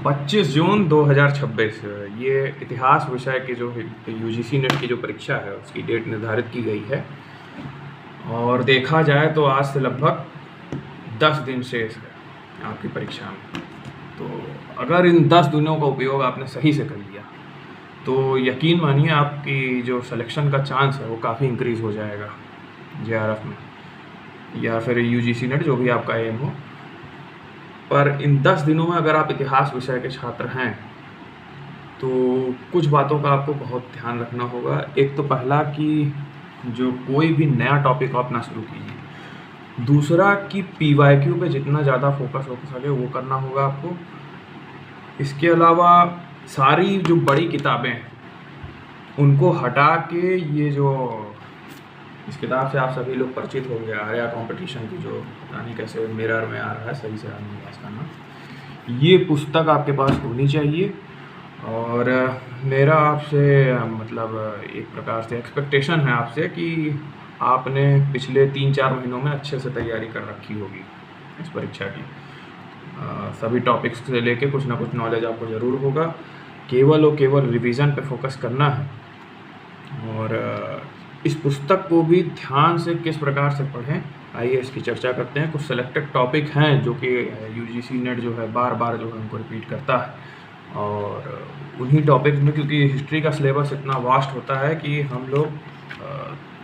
25 जून 2026 ये इतिहास विषय की जो यूजीसी नेट की जो परीक्षा है उसकी डेट निर्धारित की गई है। और देखा जाए तो आज से लगभग 10 दिन शेष है आपकी परीक्षा में। तो अगर इन 10 दिनों का उपयोग आपने सही से कर लिया तो यकीन मानिए आपकी जो सिलेक्शन का चांस है वो काफ़ी इंक्रीज़ हो जाएगा जेआरएफ में, या फिर यूजीसी नेट जो भी आपका एम हो। पर इन 10 दिनों में अगर आप इतिहास विषय के छात्र हैं तो कुछ बातों का आपको बहुत ध्यान रखना होगा। एक तो पहला कि जो कोई भी नया टॉपिक आप ना शुरू कीजिए। दूसरा कि पीवाईक्यू पे जितना ज़्यादा फोकस हो सके वो करना होगा आपको। इसके अलावा सारी जो बड़ी किताबें हैं उनको हटा के ये जो इस किताब से आप सभी लोग परिचित हो गए, आर्या कंपटीशन की, जो पता नहीं कैसे मिरर में आ रहा है, सही से नहीं है इसका नाम। ये पुस्तक आपके पास होनी चाहिए। और मेरा आपसे मतलब एक प्रकार से एक्सपेक्टेशन है आपसे कि आपने पिछले 3-4 महीनों में अच्छे से तैयारी कर रखी होगी इस परीक्षा की। सभी टॉपिक्स से लेके कुछ ना कुछ नॉलेज आपको ज़रूर होगा। केवल और केवल रिवीजन पे फोकस करना है। और इस पुस्तक को भी ध्यान से किस प्रकार से पढ़ें, आइए इसकी चर्चा करते हैं। कुछ सेलेक्टेड टॉपिक हैं जो कि यूजीसी नेट जो है बार बार जो है उनको रिपीट करता है। और उन्हीं टॉपिक्स में, क्योंकि हिस्ट्री का सिलेबस इतना वास्ट होता है कि हम लोग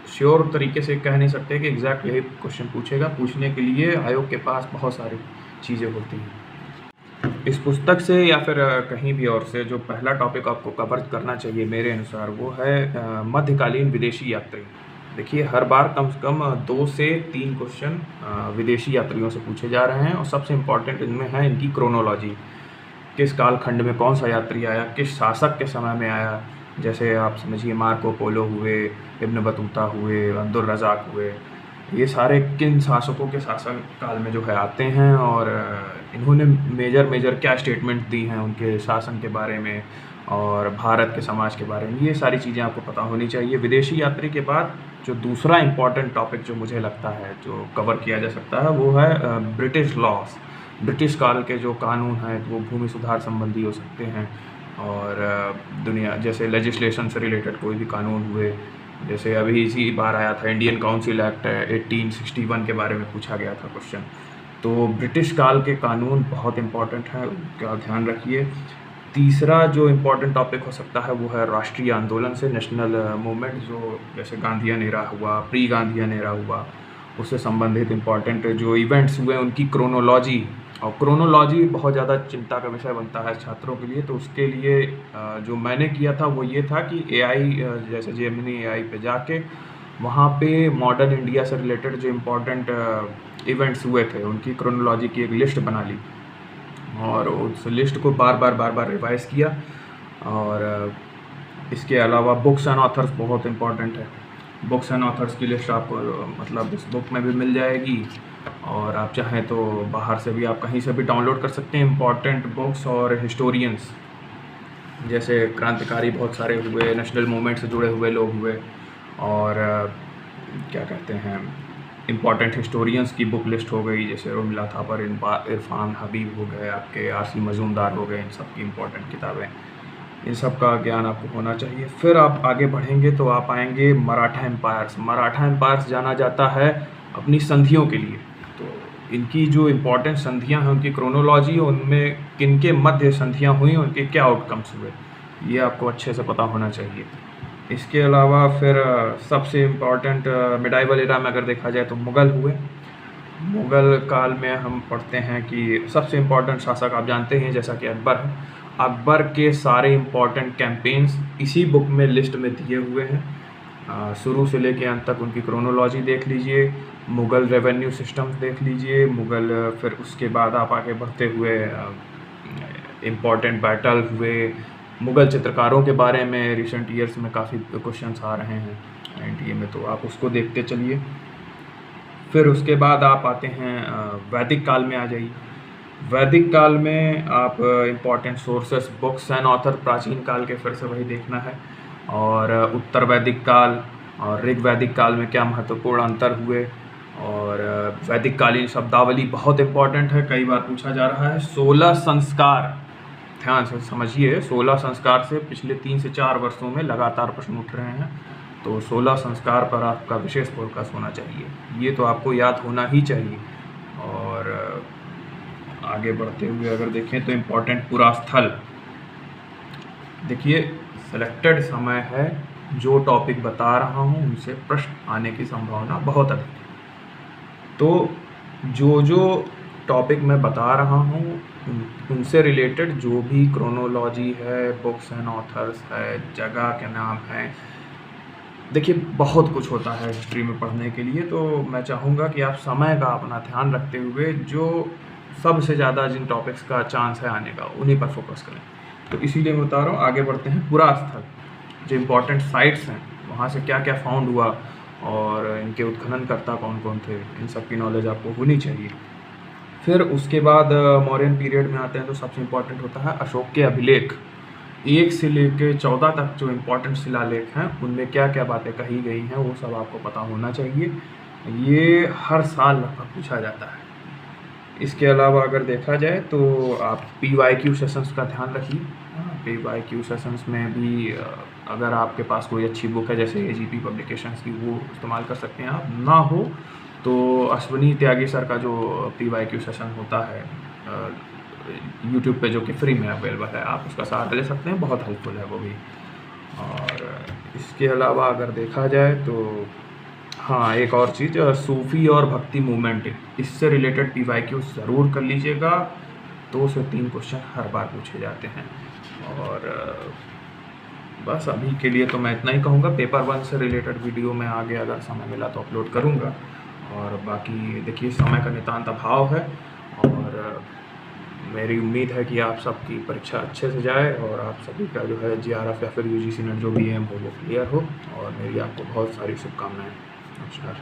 श्योर तरीके से कह नहीं सकते कि एग्जैक्ट यही क्वेश्चन पूछेगा। पूछने के लिए आयोग के पास बहुत सारी चीज़ें होती हैं। इस पुस्तक से या फिर कहीं भी और से जो पहला टॉपिक आपको कवर करना चाहिए मेरे अनुसार वो है मध्यकालीन विदेशी यात्री। देखिए, हर बार कम से कम 2 से 3 क्वेश्चन विदेशी यात्रियों से पूछे जा रहे हैं। और सबसे इम्पॉर्टेंट इनमें है इनकी क्रोनोलॉजी। किस कालखंड में कौन सा यात्री आया, किस शासक के समय में आया। जैसे आप समझिए मार्को पोलो हुए, इब्न बतूता हुए, अब्दुल रज़ाक हुए, ये सारे किन शासकों के शासन काल में जो है आते हैं और इन्होंने मेजर क्या स्टेटमेंट दी हैं उनके शासन के बारे में और भारत के समाज के बारे में। ये सारी चीज़ें आपको पता होनी चाहिए। विदेशी यात्री के बाद जो दूसरा इम्पॉर्टेंट टॉपिक जो मुझे लगता है जो कवर किया जा सकता है वो है ब्रिटिश लॉस। ब्रिटिश काल के जो कानून हैं वो भूमि सुधार संबंधी हो सकते हैं और दुनिया जैसे लेजिस्लेशन से रिलेटेड कोई भी कानून हुए। जैसे अभी इसी बार आया था इंडियन काउंसिल एक्ट 1861 के बारे में पूछा गया था क्वेश्चन। तो ब्रिटिश काल के कानून बहुत इम्पॉर्टेंट हैं, उनका ध्यान रखिए। तीसरा जो इम्पोर्टेंट टॉपिक हो सकता है वो है राष्ट्रीय आंदोलन से, नेशनल मूवमेंट, जो जैसे गांधीयन एरा हुआ, प्री गांधीयन एरा हुआ, उससे संबंधित इम्पॉर्टेंट जो इवेंट्स हुए उनकी क्रोनोलॉजी। और क्रोनोलॉजी बहुत ज़्यादा चिंता का विषय बनता है छात्रों के लिए। तो उसके लिए जो मैंने किया था वो ये था कि एआई जैसे जेमिनी एआई पे जाके वहाँ पे मॉडर्न इंडिया से रिलेटेड जो इम्पोर्टेंट इवेंट्स हुए थे उनकी क्रोनोलॉजी की एक लिस्ट बना ली और उस लिस्ट को बार बार रिवाइज किया। और इसके अलावा बुक्स एंड ऑथर्स बहुत इम्पॉर्टेंट है। बुक्स एंड ऑथर्स की लिस्ट आपको मतलब इस बुक में भी मिल जाएगी और आप चाहें तो बाहर से भी आप कहीं से भी डाउनलोड कर सकते हैं इम्पॉर्टेंट बुक्स। और हिस्टोरियंस जैसे क्रांतिकारी बहुत सारे हुए, नेशनल मूवमेंट से जुड़े हुए लोग हुए और क्या कहते हैं इम्पॉर्टेंट हिस्टोरियंस की बुक लिस्ट हो गई, जैसे उर्मिला थापर, इरफान हबीब हो गए, आपके आरसी मजूमदार हो गए, इन सब की इम्पॉर्टेंट किताबें। इन सब का ज्ञान आपको होना चाहिए। फिर आप आगे बढ़ेंगे तो आप आएंगे मराठा एम्पायर्स। मराठा एम्पायर्स जाना जाता है अपनी संधियों के लिए। तो इनकी जो इम्पोर्टेंट संधियां हैं उनकी क्रोनोलॉजी, उनमें किनके मध्य संधियां हुई, उनके क्या आउटकम्स हुए, ये आपको अच्छे से पता होना चाहिए। इसके अलावा फिर सबसे इम्पॉर्टेंट मिडाइवल एरा में अगर देखा जाए तो मुग़ल हुए। मुग़ल काल में हम पढ़ते हैं कि सबसे इम्पॉर्टेंट शासक आप जानते हैं जैसा कि अकबर है। अकबर के सारे इम्पॉर्टेंट कैंपेन्स इसी बुक में लिस्ट में दिए हुए हैं। शुरू से लेके अंत तक उनकी क्रोनोलॉजी देख लीजिए, मुग़ल रेवेन्यू सिस्टम्स देख लीजिए, मुग़ल फिर उसके बाद आप आगे बढ़ते हुए इम्पॉर्टेंट बैटल हुए, मुग़ल चित्रकारों के बारे में रिसेंट ईयर्स में काफ़ी क्वेश्चंस आ रहे हैं एनटीए में, तो आप उसको देखते चलिए। फिर उसके बाद आप आते हैं वैदिक काल में आ जाइए। वैदिक काल में आप important sources, books and author प्राचीन काल के फिर से वही देखना है। और उत्तर वैदिक काल और ऋग वैदिक काल में क्या महत्वपूर्ण अंतर हुए। और वैदिक कालीन शब्दावली बहुत इम्पॉर्टेंट है, कई बार पूछा जा रहा है। 16 संस्कार ध्यान से समझिए, 16 संस्कार से पिछले 3 से 4 वर्षों में लगातार प्रश्न उठ रहे हैं, तो 16 संस्कार पर आपका विशेष फोकस होना चाहिए, ये तो आपको याद होना ही चाहिए। और आगे बढ़ते हुए अगर देखें तो इम्पोर्टेंट पूरा स्थल, देखिए सिलेक्टेड समय है, जो टॉपिक बता रहा हूँ उनसे प्रश्न आने की संभावना बहुत अधिक है। तो जो टॉपिक मैं बता रहा हूँ उनसे रिलेटेड जो भी क्रोनोलॉजी है, बुक्स एंड ऑथर्स है, जगह के नाम हैं, देखिए बहुत कुछ होता है हिस्ट्री में पढ़ने के लिए। तो मैं चाहूँगा कि आप समय का अपना ध्यान रखते हुए जो सबसे ज़्यादा जिन टॉपिक्स का चांस है आने का उन्हीं पर फोकस करें। तो इसीलिए मैं बता रहा हूँ। आगे बढ़ते हैं। पूरा स्थल, जो इम्पोर्टेंट साइट्स हैं, वहाँ से क्या क्या फाउंड हुआ और इनके उत्खननकर्ता कौन कौन थे, इन सब की नॉलेज आपको होनी चाहिए। फिर उसके बाद मौर्यन पीरियड में आते हैं तो सबसे इम्पोर्टेंट होता है अशोक के अभिलेख। 1 से लेके 14 तक जो इम्पोर्टेंट शिलालेख हैं उनमें क्या क्या बातें कही गई हैं वो सब आपको पता होना चाहिए। ये हर साल लगभग पूछा जाता है। इसके अलावा अगर देखा जाए तो आप PYQ सेशंस का ध्यान रखिए। PYQ सेशंस में भी अगर आपके पास कोई अच्छी बुक है जैसे AGP पब्लिकेशंस की, वो इस्तेमाल कर सकते हैं आप। ना हो तो अश्वनी त्यागी सर का जो PYQ सेशन होता है यूट्यूब पे, जो कि फ्री में अवेलेबल है, आप उसका सहारा ले सकते हैं, बहुत हेल्पफुल है वो भी। और इसके अलावा अगर देखा जाए तो हाँ, एक और चीज़, सूफ़ी और भक्ति मूवमेंट, इससे रिलेटेड PYQ ज़रूर कर लीजिएगा। 2 से 3 क्वेश्चन हर बार पूछे जाते हैं। और बस अभी के लिए तो मैं इतना ही कहूँगा। पेपर 1 से रिलेटेड वीडियो मैं आगे अगर समय मिला तो अपलोड करूँगा। और बाकी देखिए समय का नितांत अभाव है, और मेरी उम्मीद है कि आप सबकी परीक्षा अच्छे से जाए और आप सभी का जो है GRF या फिर UGC नेट जो भी है वो क्लियर हो। और मेरी आपको बहुत सारी शुभकामनाएं। नमस्कार।